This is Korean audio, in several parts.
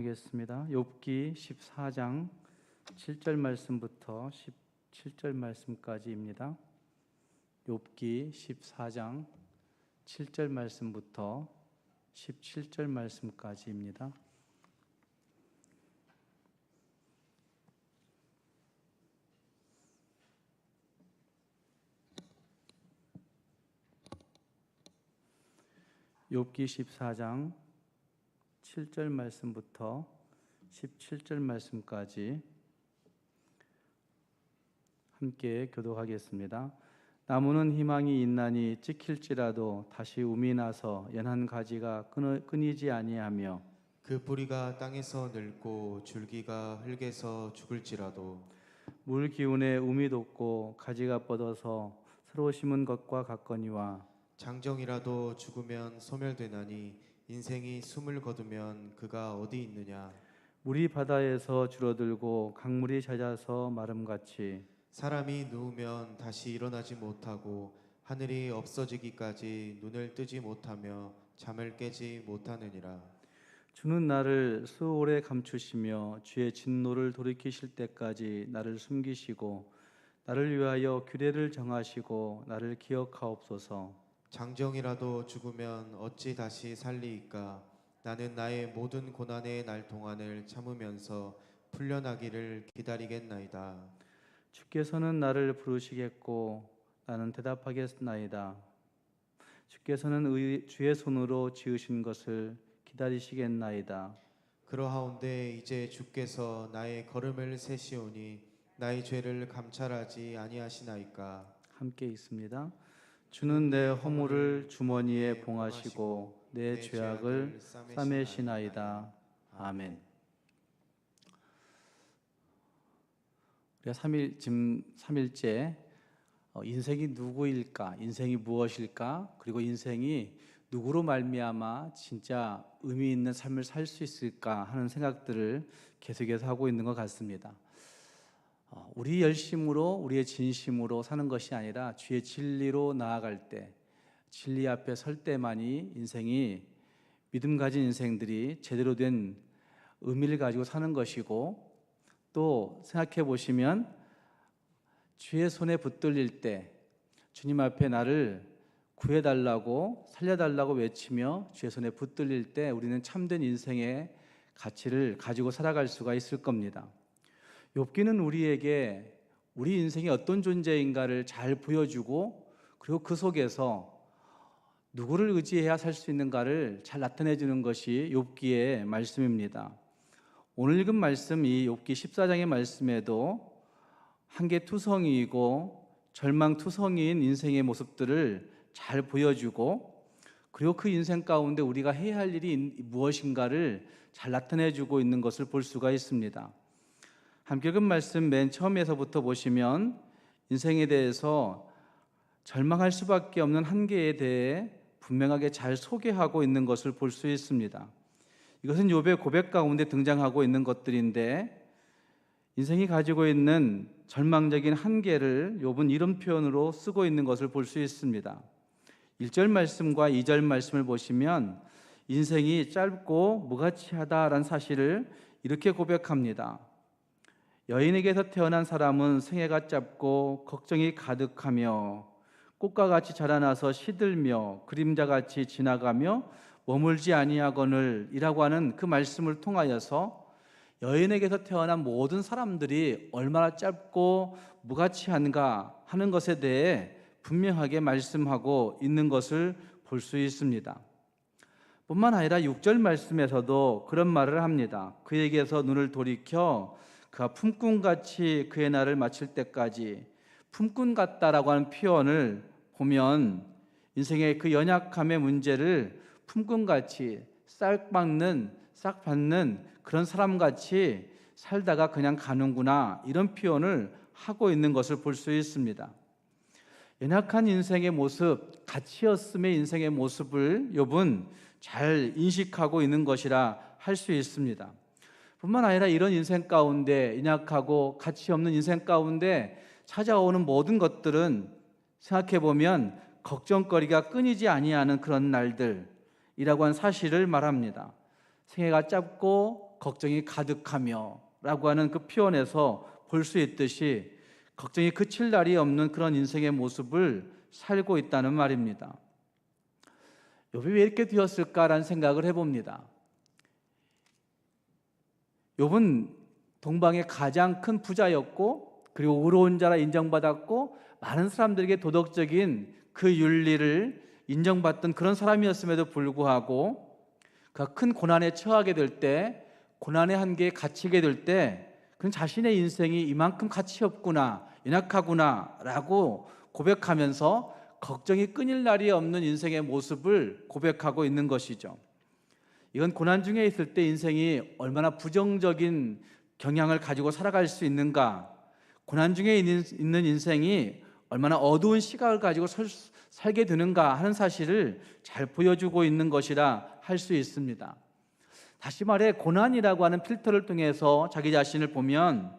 하겠습니다. 욥기 14장 7절 말씀부터 17절 말씀까지입니다. 욥기 14장 7절 말씀부터 17절 말씀까지입니다. 욥기 14장 7절 말씀부터 17절 말씀까지 함께 교독하겠습니다. 나무는 희망이 있나니 찍힐지라도 다시 움이 나서 연한 가지가 끊이지 아니하며 그 뿌리가 땅에서 늙고 줄기가 흙에서 죽을지라도 물 기운에 움이 돋고 가지가 뻗어서 새로 심은 것과 같거니와 장정이라도 죽으면 소멸되나니 인생이 숨을 거두면 그가 어디 있느냐. 물이 바다에서 줄어들고 강물이 잦아서 마름같이 사람이 누우면 다시 일어나지 못하고 하늘이 없어지기까지 눈을 뜨지 못하며 잠을 깨지 못하느니라. 주는 나를 수월에 감추시며 주의 진노를 돌이키실 때까지 나를 숨기시고 나를 위하여 규례를 정하시고 나를 기억하옵소서. 장정이라도 죽으면 어찌 다시 살리이까. 나는 나의 모든 고난의 날 동안을 참으면서 풀려나기를 기다리겠나이다. 주께서는 나를 부르시겠고 나는 대답하겠나이다. 주께서는 주의 손으로 지으신 것을 기다리시겠나이다. 그러하온데 이제 주께서 나의 걸음을 세시오니 나의 죄를 감찰하지 아니하시나이까. 함께 있습니다. 주는 내 허물을 주머니에 봉하시고 내 죄악을 싸매시나이다. 아멘. 우리가 지금 3일째 인생이 누구일까? 인생이 무엇일까? 그리고 인생이 누구로 말미암아 진짜 의미 있는 삶을 살 수 있을까 하는 생각들을 계속해서 하고 있는 것 같습니다. 우리 열심으로 우리의 진심으로 사는 것이 아니라 주의 진리로 나아갈 때, 진리 앞에 설 때만이 인생이 믿음 가진 인생들이 제대로 된 의미를 가지고 사는 것이고, 또 생각해 보시면 주의 손에 붙들릴 때 주님 앞에 나를 구해달라고 살려달라고 외치며 주의 손에 붙들릴 때 우리는 참된 인생의 가치를 가지고 살아갈 수가 있을 겁니다. 욥기는 우리에게 우리 인생이 어떤 존재인가를 잘 보여주고, 그리고 그 속에서 누구를 의지해야 살 수 있는가를 잘 나타내 주는 것이 욥기의 말씀입니다. 오늘 읽은 말씀, 이 욥기 14장의 말씀에도 한계투성이이고 절망투성이인 인생의 모습들을 잘 보여주고, 그리고 그 인생 가운데 우리가 해야 할 일이 무엇인가를 잘 나타내 주고 있는 것을 볼 수가 있습니다. 함께 읽은 말씀 맨 처음에서부터 보시면 인생에 대해서 절망할 수밖에 없는 한계에 대해 분명하게 잘 소개하고 있는 것을 볼 수 있습니다. 이것은 욥의 고백 가운데 등장하고 있는 것들인데, 인생이 가지고 있는 절망적인 한계를 욥은 이런 표현으로 쓰고 있는 것을 볼 수 있습니다. 1절 말씀과 2절 말씀을 보시면 인생이 짧고 무가치하다라는 사실을 이렇게 고백합니다. 여인에게서 태어난 사람은 생애가 짧고 걱정이 가득하며 꽃과 같이 자라나서 시들며 그림자같이 지나가며 머물지 아니하거늘 이라고 하는 그 말씀을 통하여서 여인에게서 태어난 모든 사람들이 얼마나 짧고 무가치한가 하는 것에 대해 분명하게 말씀하고 있는 것을 볼 수 있습니다. 뿐만 아니라 6절 말씀에서도 그런 말을 합니다. 그에게서 눈을 돌이켜 그가 품꾼같이 그의 날을 마칠 때까지, 품꾼 같다라고 하는 표현을 보면 인생의 그 연약함의 문제를 품꾼같이 싹 받는 그런 사람같이 살다가 그냥 가는구나, 이런 표현을 하고 있는 것을 볼 수 있습니다. 연약한 인생의 모습, 가치였음의 인생의 모습을 욥은 잘 인식하고 있는 것이라 할 수 있습니다. 뿐만 아니라 이런 인생 가운데, 연약하고 가치 없는 인생 가운데 찾아오는 모든 것들은 생각해 보면 걱정거리가 끊이지 아니하는 그런 날들이라고 하는 사실을 말합니다. 생애가 짧고 걱정이 가득하며 라고 하는 그 표현에서 볼 수 있듯이 걱정이 그칠 날이 없는 그런 인생의 모습을 살고 있다는 말입니다. 욥이 왜 이렇게 되었을까라는 생각을 해봅니다. 욥은 동방의 가장 큰 부자였고, 그리고 의로운 자라 인정받았고, 많은 사람들에게 도덕적인 그 윤리를 인정받던 그런 사람이었음에도 불구하고 그가 큰 고난에 처하게 될 때, 고난의 한계에 갇히게 될 때 그는 자신의 인생이 이만큼 가치 없구나, 연약하구나 라고 고백하면서 걱정이 끊일 날이 없는 인생의 모습을 고백하고 있는 것이죠. 이건 고난 중에 있을 때 인생이 얼마나 부정적인 경향을 가지고 살아갈 수 있는가, 고난 중에 있는 인생이 얼마나 어두운 시각을 가지고 살게 되는가 하는 사실을 잘 보여주고 있는 것이라 할 수 있습니다. 다시 말해, 고난이라고 하는 필터를 통해서 자기 자신을 보면,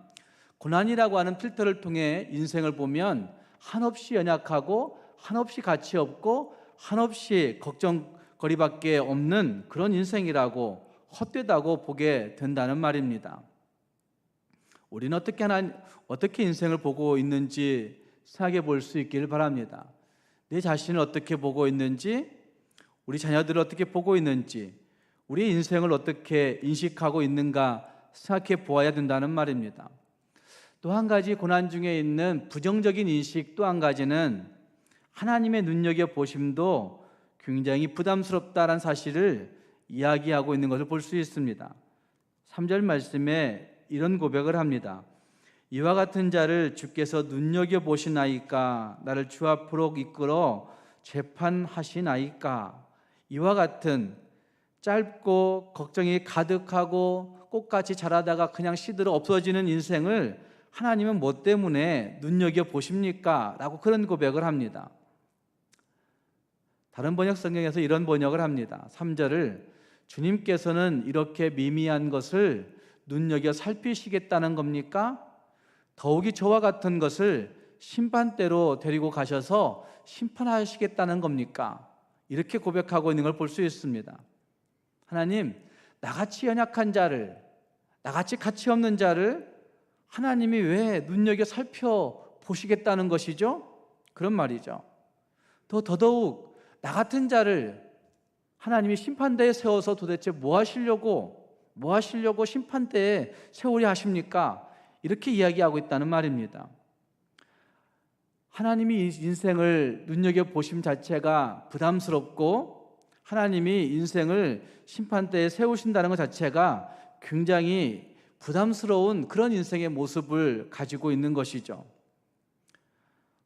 고난이라고 하는 필터를 통해 인생을 보면 한없이 연약하고 한없이 가치 없고 한없이 걱정거리밖에 없는 그런 인생이라고, 헛되다고 보게 된다는 말입니다. 우리는 어떻게 인생을 보고 있는지 생각해 볼 수 있기를 바랍니다. 내 자신을 어떻게 보고 있는지, 우리 자녀들을 어떻게 보고 있는지, 우리의 인생을 어떻게 인식하고 있는가 생각해 보아야 된다는 말입니다. 또 한 가지 고난 중에 있는 부정적인 인식, 또 한 가지는 하나님의 눈여겨보심도 굉장히 부담스럽다는 사실을 이야기하고 있는 것을 볼 수 있습니다. 3절 말씀에 이런 고백을 합니다. 이와 같은 자를 주께서 눈여겨보시나이까, 나를 주 앞으로 이끌어 재판하시나이까. 이와 같은 짧고 걱정이 가득하고 꽃같이 자라다가 그냥 시들어 없어지는 인생을 하나님은 뭐 때문에 눈여겨보십니까? 라고 그런 고백을 합니다. 다른 번역 성경에서 이런 번역을 합니다. 3절을 주님께서는 이렇게 미미한 것을 눈여겨 살피시겠다는 겁니까? 더욱이 저와 같은 것을 심판대로 데리고 가셔서 심판하시겠다는 겁니까? 이렇게 고백하고 있는 걸 볼 수 있습니다. 하나님, 나같이 연약한 자를, 나같이 가치 없는 자를 하나님이 왜 눈여겨 살펴보시겠다는 것이죠? 그런 말이죠. 더더욱 나 같은 자를 하나님이 심판대에 세워서 도대체 뭐 하시려고 심판대에 세우려 하십니까? 이렇게 이야기하고 있다는 말입니다. 하나님이 인생을 눈여겨보심 자체가 부담스럽고, 하나님이 인생을 심판대에 세우신다는 것 자체가 굉장히 부담스러운 그런 인생의 모습을 가지고 있는 것이죠.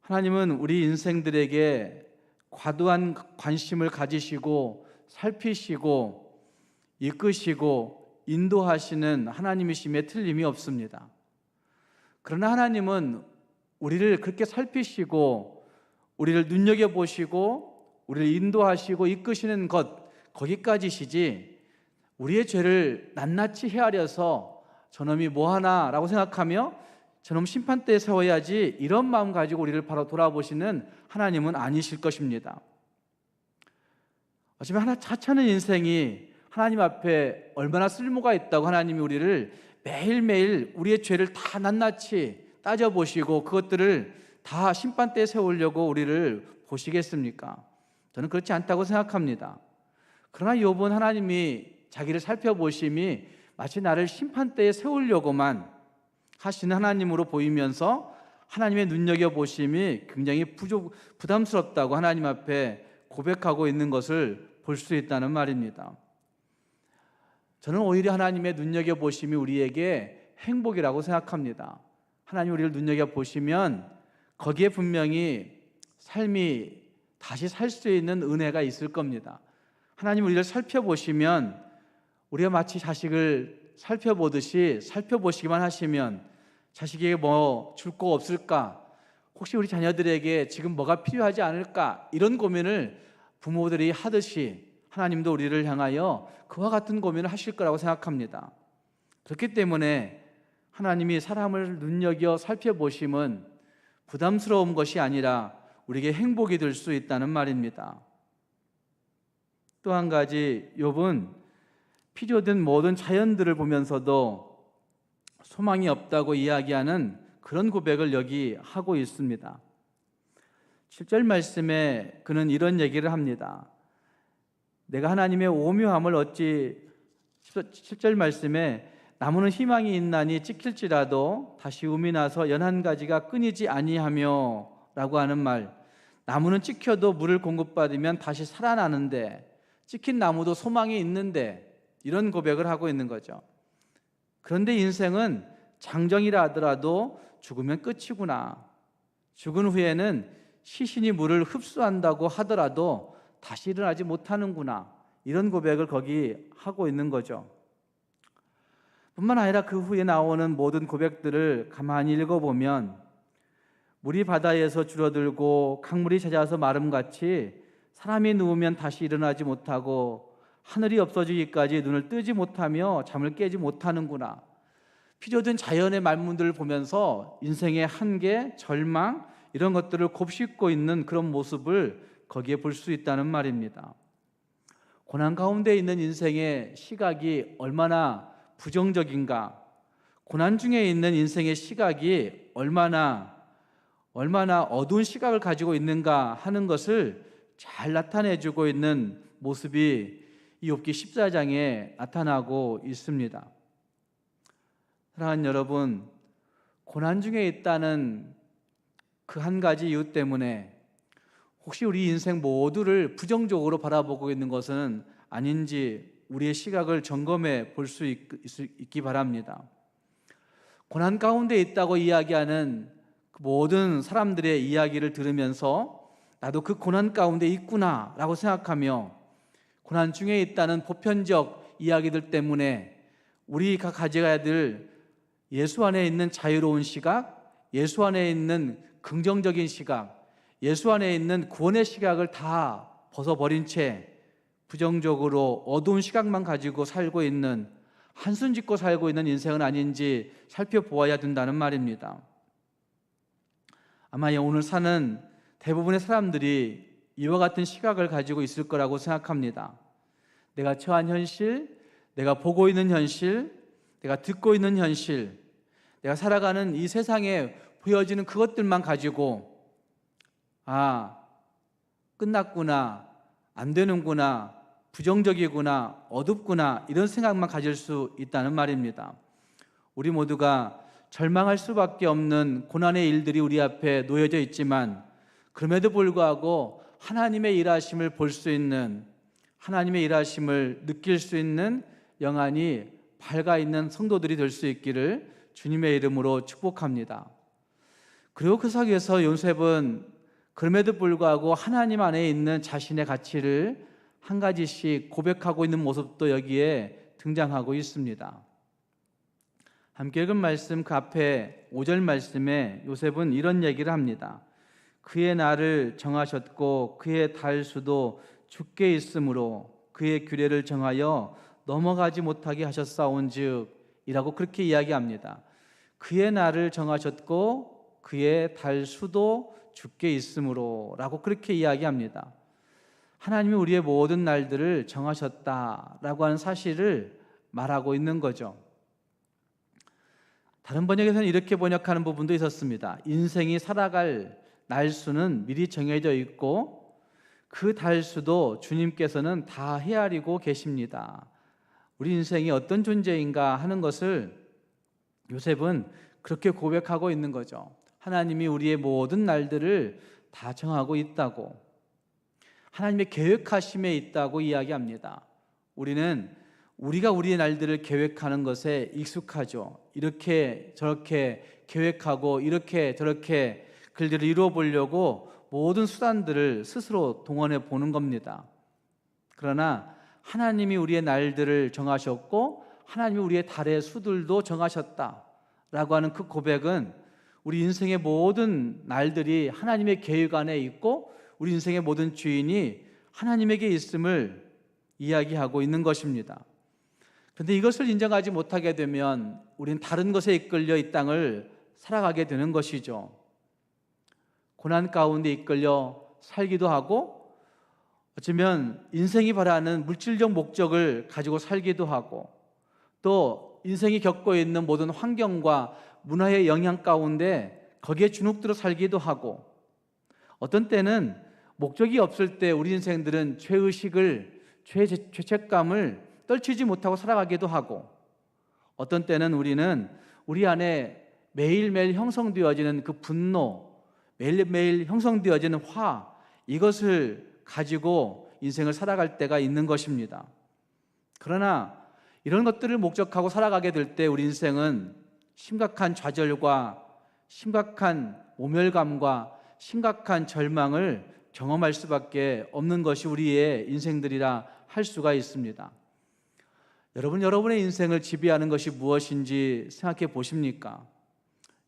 하나님은 우리 인생들에게 과도한 관심을 가지시고 살피시고 이끄시고 인도하시는 하나님이심에 틀림이 없습니다. 그러나 하나님은 우리를 그렇게 살피시고 우리를 눈여겨보시고 우리를 인도하시고 이끄시는 것, 거기까지시지 우리의 죄를 낱낱이 헤아려서 저놈이 뭐하나 라고 생각하며 저놈 심판대에 세워야지, 이런 마음 가지고 우리를 바로 돌아보시는 하나님은 아니실 것입니다. 어쩌면 하찮은 인생이 하나님 앞에 얼마나 쓸모가 있다고 하나님이 우리를 매일매일 우리의 죄를 다 낱낱이 따져보시고 그것들을 다 심판대에 세우려고 우리를 보시겠습니까? 저는 그렇지 않다고 생각합니다. 그러나 욥은 하나님이 자기를 살펴보심이 마치 나를 심판대에 세우려고만 하시는 하나님으로 보이면서 하나님의 눈여겨보심이 굉장히 부담스럽다고 하나님 앞에 고백하고 있는 것을 볼 수 있다는 말입니다. 저는 오히려 하나님의 눈여겨보심이 우리에게 행복이라고 생각합니다. 하나님 우리를 눈여겨보시면 거기에 분명히 삶이 다시 살 수 있는 은혜가 있을 겁니다. 하나님 우리를 살펴보시면 우리가 마치 자식을 살펴보듯이 살펴보시기만 하시면 자식에게 뭐 줄 거 없을까? 혹시 우리 자녀들에게 지금 뭐가 필요하지 않을까? 이런 고민을 부모들이 하듯이 하나님도 우리를 향하여 그와 같은 고민을 하실 거라고 생각합니다. 그렇기 때문에 하나님이 사람을 눈여겨 살펴보심은 부담스러운 것이 아니라 우리에게 행복이 될 수 있다는 말입니다. 또 한 가지, 욥은 필요된 모든 자연들을 보면서도 소망이 없다고 이야기하는 그런 고백을 여기 하고 있습니다. 7절 말씀에 그는 이런 얘기를 합니다. 내가 하나님의 오묘함을 어찌 7절 말씀에 나무는 희망이 있나니 찍힐지라도 다시 움이 나서 연한 가지가 끊이지 아니하며 라고 하는 말, 나무는 찍혀도 물을 공급받으면 다시 살아나는데 찍힌 나무도 소망이 있는데 이런 고백을 하고 있는 거죠. 그런데 인생은 장정이라 하더라도 죽으면 끝이구나. 죽은 후에는 시신이 물을 흡수한다고 하더라도 다시 일어나지 못하는구나. 이런 고백을 거기 하고 있는 거죠. 뿐만 아니라 그 후에 나오는 모든 고백들을 가만히 읽어보면 물이 바다에서 줄어들고 강물이 잦아서 마름같이 사람이 누우면 다시 일어나지 못하고 하늘이 없어지기까지 눈을 뜨지 못하며 잠을 깨지 못하는구나. 필요된 자연의 말문들을 보면서 인생의 한계, 절망 이런 것들을 곱씹고 있는 그런 모습을 거기에 볼 수 있다는 말입니다. 고난 가운데 있는 인생의 시각이 얼마나 부정적인가, 고난 중에 있는 인생의 시각이 얼마나 어두운 시각을 가지고 있는가 하는 것을 잘 나타내주고 있는 모습이 이 욥기 14장에 나타나고 있습니다. 사랑하는 여러분, 고난 중에 있다는 그 한 가지 이유 때문에 혹시 우리 인생 모두를 부정적으로 바라보고 있는 것은 아닌지 우리의 시각을 점검해 볼 수 있기 바랍니다. 고난 가운데 있다고 이야기하는 모든 사람들의 이야기를 들으면서 나도 그 고난 가운데 있구나 라고 생각하며 고난 중에 있다는 보편적 이야기들 때문에 우리가 가져가야 될 예수 안에 있는 자유로운 시각, 예수 안에 있는 긍정적인 시각, 예수 안에 있는 구원의 시각을 다 벗어버린 채 부정적으로 어두운 시각만 가지고 살고 있는, 한숨 짓고 살고 있는 인생은 아닌지 살펴보아야 된다는 말입니다. 아마 오늘 사는 대부분의 사람들이 이와 같은 시각을 가지고 있을 거라고 생각합니다. 내가 처한 현실, 내가 보고 있는 현실, 내가 듣고 있는 현실, 내가 살아가는 이 세상에 보여지는 그것들만 가지고 끝났구나, 안 되는구나, 부정적이구나, 어둡구나 이런 생각만 가질 수 있다는 말입니다. 우리 모두가 절망할 수밖에 없는 고난의 일들이 우리 앞에 놓여져 있지만 그럼에도 불구하고 하나님의 일하심을 볼 수 있는, 하나님의 일하심을 느낄 수 있는 영안이 밝아 있는 성도들이 될 수 있기를 주님의 이름으로 축복합니다. 그리고 그 속에서 요셉은 그럼에도 불구하고 하나님 안에 있는 자신의 가치를 한 가지씩 고백하고 있는 모습도 여기에 등장하고 있습니다. 함께 읽은 말씀 그 앞에 5절 말씀에 요셉은 이런 얘기를 합니다. 그의 날을 정하셨고 그의 달수도 죽게 있으므로 그의 규례를 정하여 넘어가지 못하게 하셨사온즉 이라고 그렇게 이야기합니다. 그의 날을 정하셨고 그의 달수도 죽게 있으므로 라고 그렇게 이야기합니다. 하나님이 우리의 모든 날들을 정하셨다라고 하는 사실을 말하고 있는 거죠. 다른 번역에서는 이렇게 번역하는 부분도 있었습니다. 인생이 살아갈 날수는 미리 정해져 있고 그 달수도 주님께서는 다 헤아리고 계십니다. 우리 인생이 어떤 존재인가 하는 것을 요셉은 그렇게 고백하고 있는 거죠. 하나님이 우리의 모든 날들을 다 정하고 있다고, 하나님의 계획하심에 있다고 이야기합니다. 우리가 우리의 날들을 계획하는 것에 익숙하죠. 이렇게 저렇게 계획하고 이렇게 저렇게 그들을 이루어 보려고 모든 수단들을 스스로 동원해 보는 겁니다. 그러나 하나님이 우리의 날들을 정하셨고 하나님이 우리의 달의 수들도 정하셨다라고 하는 그 고백은 우리 인생의 모든 날들이 하나님의 계획 안에 있고 우리 인생의 모든 주인이 하나님에게 있음을 이야기하고 있는 것입니다. 그런데 이것을 인정하지 못하게 되면 우리는 다른 것에 이끌려 이 땅을 살아가게 되는 것이죠. 고난 가운데 이끌려 살기도 하고 어쩌면 인생이 바라는 물질적 목적을 가지고 살기도 하고, 또 인생이 겪고 있는 모든 환경과 문화의 영향 가운데 거기에 주눅들어 살기도 하고, 어떤 때는 목적이 없을 때 우리 인생들은 죄의식을, 죄책감을 떨치지 못하고 살아가기도 하고, 어떤 때는 우리는 우리 안에 매일매일 형성되어지는 그 분노, 매일매일 형성되어지는 화, 이것을 가지고 인생을 살아갈 때가 있는 것입니다. 그러나 이런 것들을 목적하고 살아가게 될 때 우리 인생은 심각한 좌절과 심각한 모멸감과 심각한 절망을 경험할 수밖에 없는 것이 우리의 인생들이라 할 수가 있습니다. 여러분의 인생을 지배하는 것이 무엇인지 생각해 보십니까?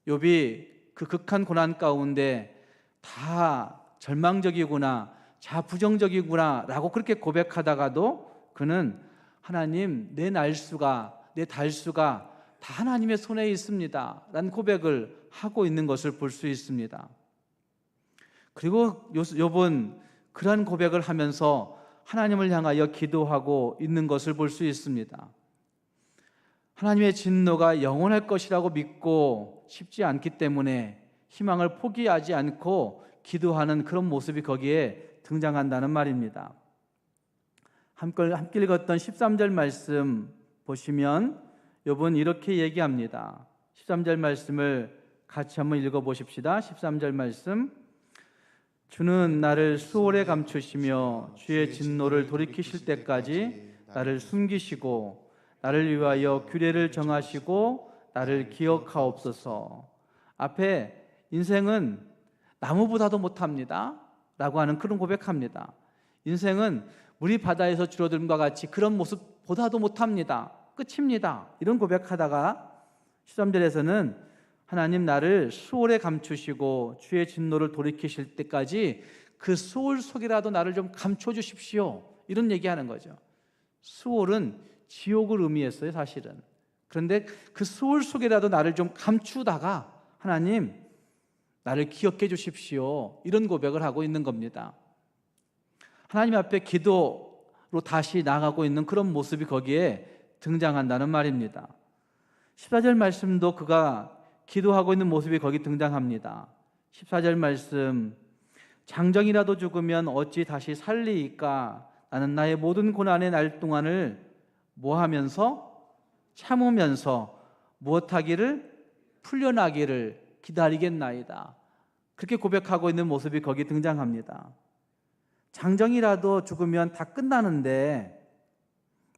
욥이 그 극한 고난 가운데 다 절망적이구나, 자부정적이구나 라고 그렇게 고백하다가도 그는 하나님, 내 날수가, 내 달수가 다 하나님의 손에 있습니다 라는 고백을 하고 있는 것을 볼 수 있습니다. 그리고 욥은 그러한 고백을 하면서 하나님을 향하여 기도하고 있는 것을 볼 수 있습니다. 하나님의 진노가 영원할 것이라고 믿고 싶지 않기 때문에 희망을 포기하지 않고 기도하는 그런 모습이 거기에 등장한다는 말입니다. 함께 읽었던 13절 말씀 보시면 욥은 이렇게 얘기합니다. 13절 말씀을 같이 한번 읽어보십시다. 13절 말씀, 주는 나를 수월에 감추시며 주의 진노를 돌이키실 때까지 나를 숨기시고 나를 위하여 규례를 정하시고 나를 기억하옵소서. 앞에 인생은 나무보다도 못합니다 라고 하는 그런 고백합니다. 인생은 물이 바다에서 줄어들음과 같이 그런 모습보다도 못합니다, 끝입니다, 이런 고백하다가 13절에서는 하나님, 나를 수월에 감추시고 주의 진노를 돌이키실 때까지 그 수월 속이라도 나를 좀 감춰주십시오, 이런 얘기하는 거죠. 수월은 지옥을 의미했어요, 사실은. 그런데 그 수월 속이라도 나를 좀 감추다가 하나님, 나를 기억해 주십시오, 이런 고백을 하고 있는 겁니다. 하나님 앞에 기도로 다시 나가고 있는 그런 모습이 거기에 등장한다는 말입니다. 14절 말씀도 그가 기도하고 있는 모습이 거기 등장합니다. 14절 말씀, 장정이라도 죽으면 어찌 다시 살리이까? 나는 나의 모든 고난의 날 동안을 뭐하면서? 참으면서 무엇하기를? 풀려나기를 기다리겠나이다. 그렇게 고백하고 있는 모습이 거기 등장합니다. 장정이라도 죽으면 다 끝나는데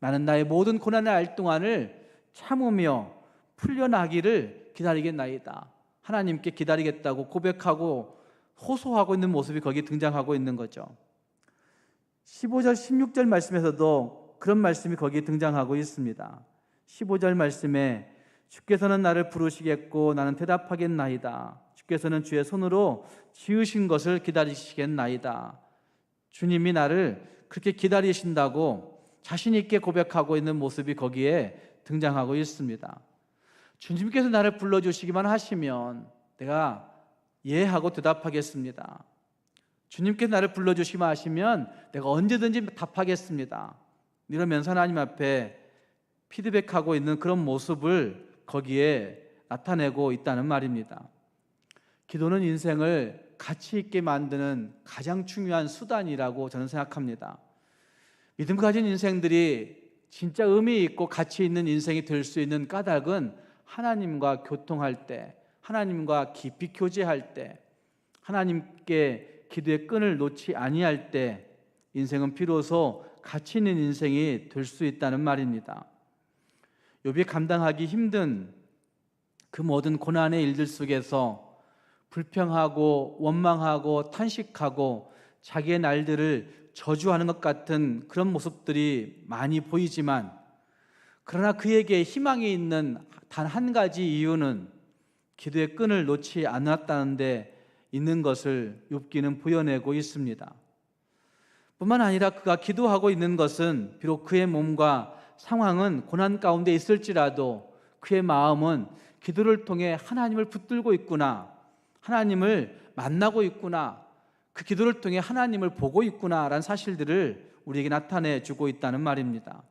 나는 나의 모든 고난의 날 동안을 참으며 풀려나기를 기다리겠나이다. 하나님께 기다리겠다고 고백하고 호소하고 있는 모습이 거기 등장하고 있는 거죠. 15절 16절 말씀에서도 그런 말씀이 거기에 등장하고 있습니다. 15절 말씀에 주께서는 나를 부르시겠고 나는 대답하겠나이다. 주께서는 주의 손으로 지으신 것을 기다리시겠나이다. 주님이 나를 그렇게 기다리신다고 자신 있게 고백하고 있는 모습이 거기에 등장하고 있습니다. 주님께서 나를 불러주시기만 하시면 내가 예 하고 대답하겠습니다. 주님께서 나를 불러주시기만 하시면 내가 언제든지 답하겠습니다. 이러면서 하나님 앞에 피드백하고 있는 그런 모습을 거기에 나타내고 있다는 말입니다. 기도는 인생을 가치 있게 만드는 가장 중요한 수단이라고 저는 생각합니다. 믿음 가진 인생들이 진짜 의미 있고 가치 있는 인생이 될 수 있는 까닭은 하나님과 교통할 때, 하나님과 깊이 교제할 때, 하나님께 기도의 끈을 놓지 아니할 때 인생은 비로소 가치 있는 인생이 될 수 있다는 말입니다. 욥이 감당하기 힘든 그 모든 고난의 일들 속에서 불평하고 원망하고 탄식하고 자기의 날들을 저주하는 것 같은 그런 모습들이 많이 보이지만, 그러나 그에게 희망이 있는 단 한 가지 이유는 기도의 끈을 놓지 않았다는 데 있는 것을 욥기는 보여내고 있습니다. 뿐만 아니라 그가 기도하고 있는 것은 비록 그의 몸과 상황은 고난 가운데 있을지라도 그의 마음은 기도를 통해 하나님을 붙들고 있구나, 하나님을 만나고 있구나, 그 기도를 통해 하나님을 보고 있구나라는 사실들을 우리에게 나타내 주고 있다는 말입니다.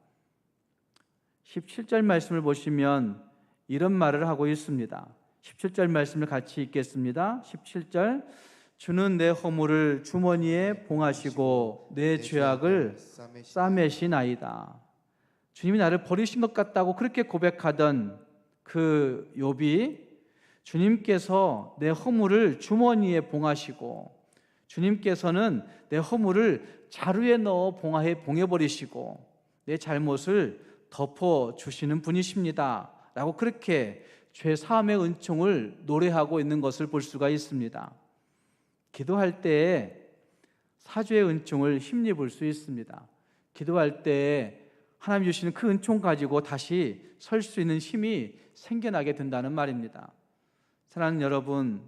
17절 말씀을 보시면 이런 말을 하고 있습니다. 17절 말씀을 같이 읽겠습니다. 17절, 주는 내 허물을 주머니에 봉하시고 내 죄악을 싸매시나이다. 주님이 나를 버리신 것 같다고 그렇게 고백하던 그 욥이 주님께서 내 허물을 주머니에 봉하시고, 주님께서는 내 허물을 자루에 넣어 봉해버리시고 내 잘못을 덮어주시는 분이십니다 라고 그렇게 죄 사함의 은총을 노래하고 있는 것을 볼 수가 있습니다. 기도할 때에 사죄의 은총을 힘입을 수 있습니다. 기도할 때에 하나님 주시는 그 은총 가지고 다시 설 수 있는 힘이 생겨나게 된다는 말입니다. 사랑하는 여러분,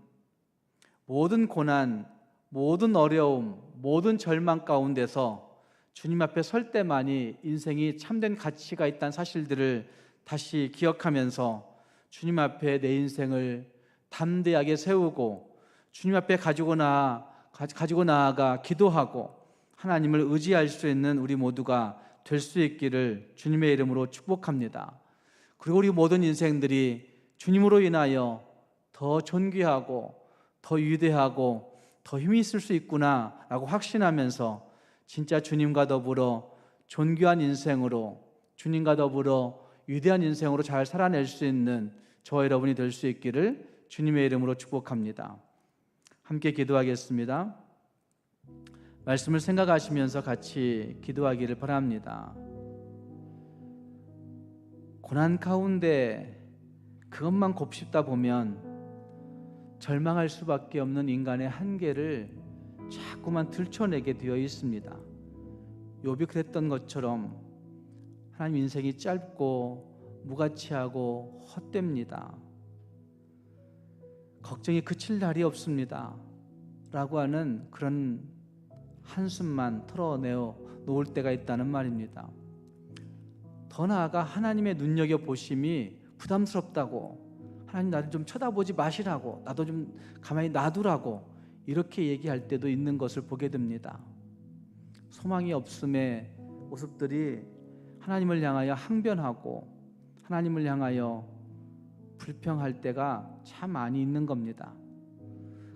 모든 고난, 모든 어려움, 모든 절망 가운데서 주님 앞에 설 때만이 인생이 참된 가치가 있다는 사실들을 다시 기억하면서 주님 앞에 내 인생을 담대하게 세우고 주님 앞에 가지고 나아가 기도하고 하나님을 의지할 수 있는 우리 모두가 될 수 있기를 주님의 이름으로 축복합니다. 그리고 우리 모든 인생들이 주님으로 인하여 더 존귀하고 더 위대하고 더 힘이 있을 수 있구나라고 확신하면서 진짜 주님과 더불어 존귀한 인생으로, 주님과 더불어 위대한 인생으로 잘 살아낼 수 있는 저와 여러분이 될 수 있기를 주님의 이름으로 축복합니다. 함께 기도하겠습니다. 말씀을 생각하시면서 같이 기도하기를 바랍니다. 고난 가운데 그것만 곱씹다 보면 절망할 수밖에 없는 인간의 한계를 자꾸만 들춰내게 되어 있습니다. 욥이 그랬던 것처럼 하나님 인생이 짧고 무가치하고 헛됩니다. 걱정이 그칠 날이 없습니다 라고 하는 그런 한숨만 털어내어 놓을 때가 있다는 말입니다. 더 나아가 하나님의 눈여겨보심이 부담스럽다고, 하나님 나를 좀 쳐다보지 마시라고, 나도 좀 가만히 놔두라고 이렇게 얘기할 때도 있는 것을 보게 됩니다. 소망이 없음의 모습들이 하나님을 향하여 항변하고 하나님을 향하여 불평할 때가 참 많이 있는 겁니다.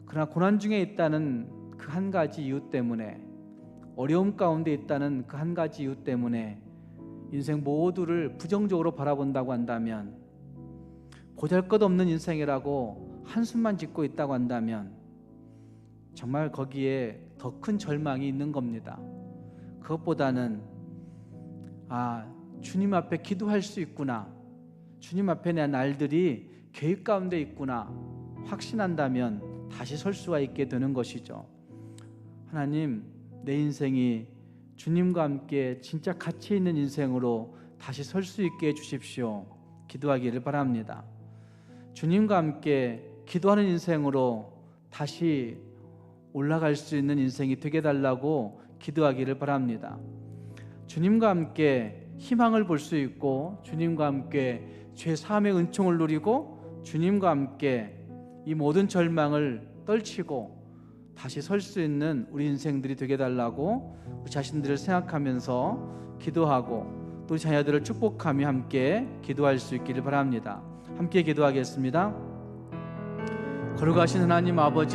그러나 고난 중에 있다는 그 한 가지 이유 때문에, 어려움 가운데 있다는 그 한 가지 이유 때문에 인생 모두를 부정적으로 바라본다고 한다면, 보잘것없는 인생이라고 한숨만 짓고 있다고 한다면 정말 거기에 더 큰 절망이 있는 겁니다. 그것보다는 주님 앞에 기도할 수 있구나, 주님 앞에 내 날들이 계획 가운데 있구나 확신한다면 다시 설 수가 있게 되는 것이죠. 하나님, 내 인생이 주님과 함께 진짜 가치 있는 인생으로 다시 설 수 있게 해주십시오. 기도하기를 바랍니다. 주님과 함께 기도하는 인생으로 다시 올라갈 수 있는 인생이 되게 달라고 기도하기를 바랍니다. 주님과 함께 희망을 볼 수 있고, 주님과 함께 죄 사함의 은총을 누리고, 주님과 함께 이 모든 절망을 떨치고 다시 설 수 있는 우리 인생들이 되게 달라고 우리 자신들을 생각하면서 기도하고 또 자녀들을 축복하며 함께 기도할 수 있기를 바랍니다. 함께 기도하겠습니다. 거룩하신 하나님 아버지,